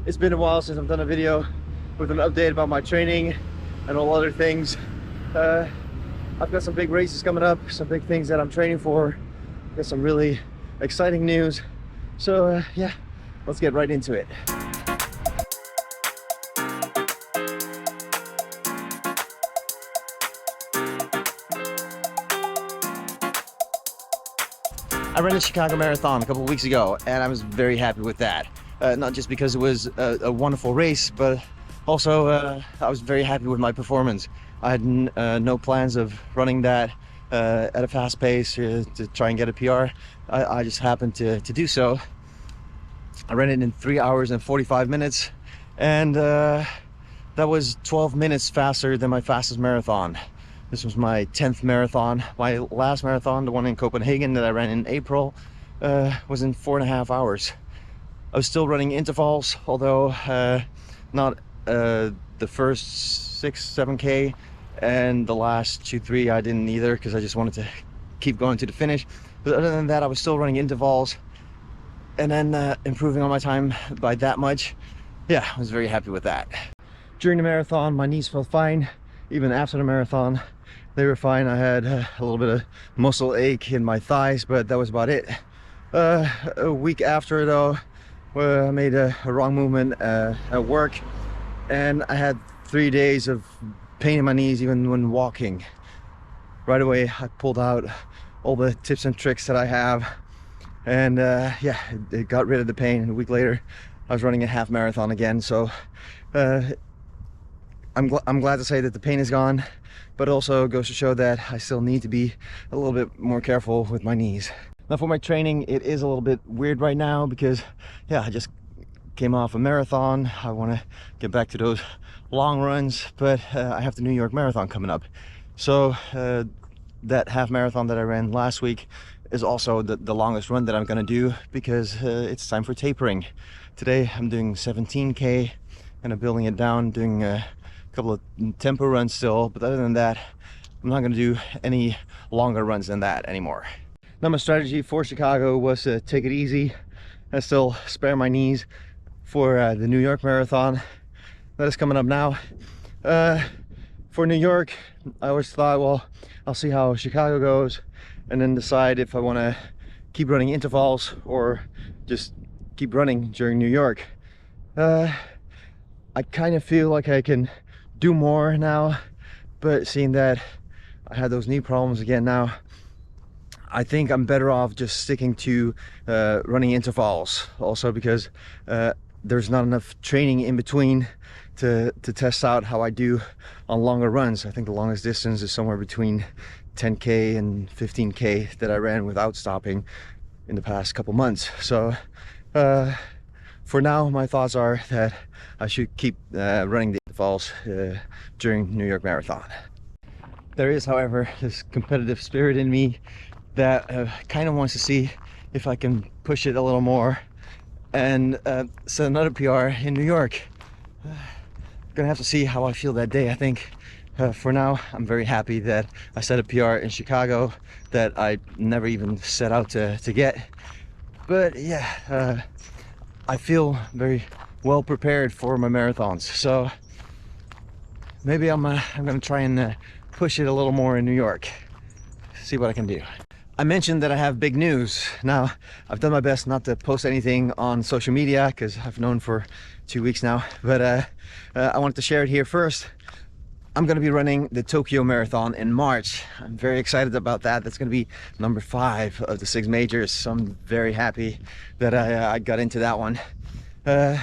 It's been a while since I've done a video with an update about my training and all other things. I've got some big races coming up, some big things that I'm training for. Got some really exciting news. So yeah, let's get right into it. I ran the Chicago Marathon a couple of weeks ago, and I was very happy with that. Not just because it was a wonderful race, but also I was very happy with my performance. I had no plans of running that at a fast pace to try and get a PR. I just happened to do so. I ran it in 3 hours and 45 minutes, and that was 12 minutes faster than my fastest marathon. This was my 10th marathon. My last marathon, the one in Copenhagen that I ran in April, was in 4.5 hours. I was still running intervals, although not the first 6-7K, and the last 2-3 I didn't either, because I just wanted to keep going to the finish. But other than that, I was still running intervals and then improving on my time by that much. Yeah, I was very happy with that. During the marathon, my knees felt fine. Even after the marathon, they were fine. I had a little bit of muscle ache in my thighs, but that was about it. A week after, though, I made a wrong movement at work, and I had 3 days of pain in my knees even when walking. Right away, I pulled out all the tips and tricks that I have, and yeah, it got rid of the pain. And a week later, I was running a half marathon again. So I'm glad to say that the pain is gone, but also goes to show that I still need to be a little bit more careful with my knees. Now for my training, it is a little bit weird right now because, yeah, I just came off a marathon. I want to get back to those long runs, but I have the New York Marathon coming up. So that half marathon that I ran last week is also the longest run that I'm going to do, because it's time for tapering. Today I'm doing 17K, and I'm building it down, doing a couple of tempo runs still, but other than that, I'm not going to do any longer runs than that anymore. Now my strategy for Chicago was to take it easy and still spare my knees for the New York Marathon that is coming up now. For New York, I always thought, well, I'll see how Chicago goes and then decide if I want to keep running intervals or just keep running during New York. I kind of feel like I can do more now, but seeing that I had those knee problems again now, I think I'm better off just sticking to running intervals, also because there's not enough training in between to test out how I do on longer runs. I think the longest distance is somewhere between 10K and 15K that I ran without stopping in the past couple months. So for now, my thoughts are that I should keep running the intervals during New York Marathon. There is, however, this competitive spirit in me that kind of wants to see if I can push it a little more and set another PR in New York. Gonna have to see how I feel that day. I think for now, I'm very happy that I set a PR in Chicago that I never even set out to get. But yeah, I feel very well prepared for my marathons. So maybe I'm gonna try and push it a little more in New York. See what I can do. I mentioned that I have big news. Now, I've done my best not to post anything on social media because I've known for 2 weeks now, but I wanted to share it here first. I'm going to be running the Tokyo Marathon in March. I'm very excited about that. That's going to be number 5 of the 6 majors, so I'm very happy that I got into that one. There's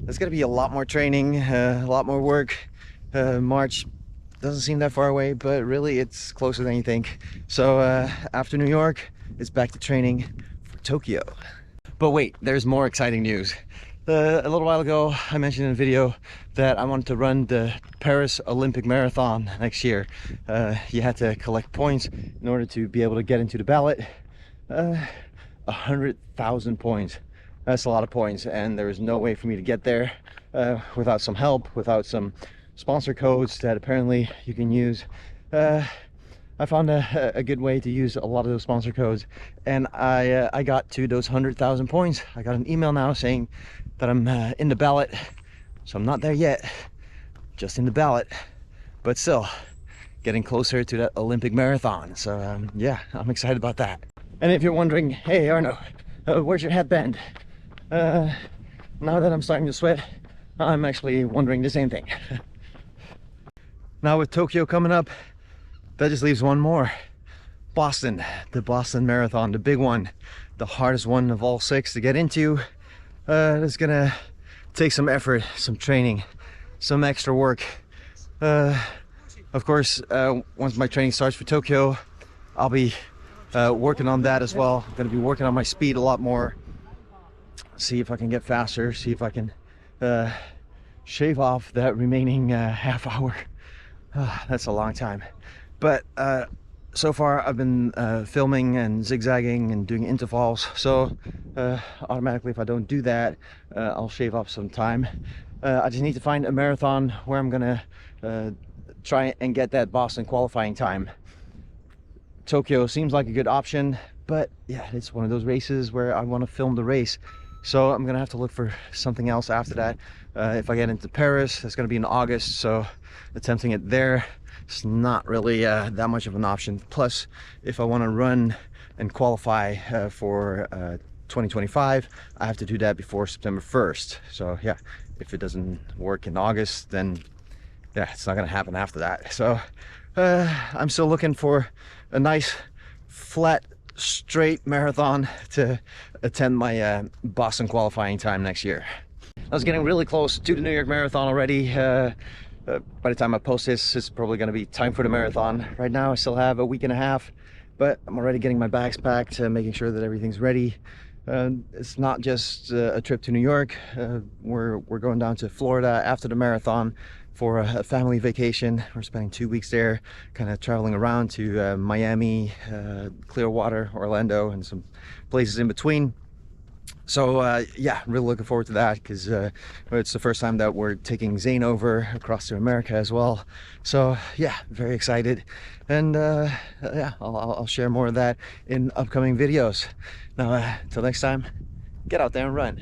going to be a lot more training, a lot more work. March doesn't seem that far away, but really it's closer than you think. So after New York, it's back to training for Tokyo. But wait, there's more exciting news. A little while ago, I mentioned in a video that I wanted to run the Paris Olympic Marathon next year. You had to collect points in order to be able to get into the ballot. 100,000 points. That's a lot of points, and there was no way for me to get there without some help, without some sponsor codes that apparently you can use. I found a good way to use a lot of those sponsor codes, and I got to those 100,000 points. I got an email now saying that I'm in the ballot. So I'm not there yet, just in the ballot, but still getting closer to that Olympic marathon. So yeah, I'm excited about that. And if you're wondering, hey Arno, where's your headband? Now that I'm starting to sweat, I'm actually wondering the same thing. Now with Tokyo coming up, that just leaves one more. Boston, the Boston Marathon, the big one, the hardest one of all 6 to get into. It's gonna take some effort, some training, some extra work. Of course, once my training starts for Tokyo, I'll be working on that as well. I'm gonna be working on my speed a lot more. See if I can get faster, see if I can shave off that remaining half hour. That's a long time. But so far I've been filming and zigzagging and doing intervals, so automatically if I don't do that, I'll shave off some time. I just need to find a marathon where I'm gonna try and get that Boston qualifying time. Tokyo seems like a good option, but yeah, it's one of those races where I want to film the race, so I'm gonna have to look for something else after that. If I get into Paris, that's gonna be in August, so attempting it there, it's not really that much of an option. Plus, if I want to run and qualify for 2025, I have to do that before September 1st. So yeah, if it doesn't work in August, then yeah, it's not going to happen after that. So I'm still looking for a nice, flat, straight marathon to attend my Boston qualifying time next year. I was getting really close to the New York Marathon already. By the time I post this, it's probably going to be time for the marathon. Right now I still have a week and a half, but I'm already getting my bags packed, making sure that everything's ready. It's not just a trip to New York. We're going down to Florida after the marathon for a family vacation. We're spending 2 weeks there, kind of traveling around to Miami, Clearwater, Orlando, and some places in between. So yeah, really looking forward to that, because it's the first time that we're taking Zane over across to America as well. So yeah, very excited, and yeah, I'll share more of that in upcoming videos. Now till next time, get out there and run.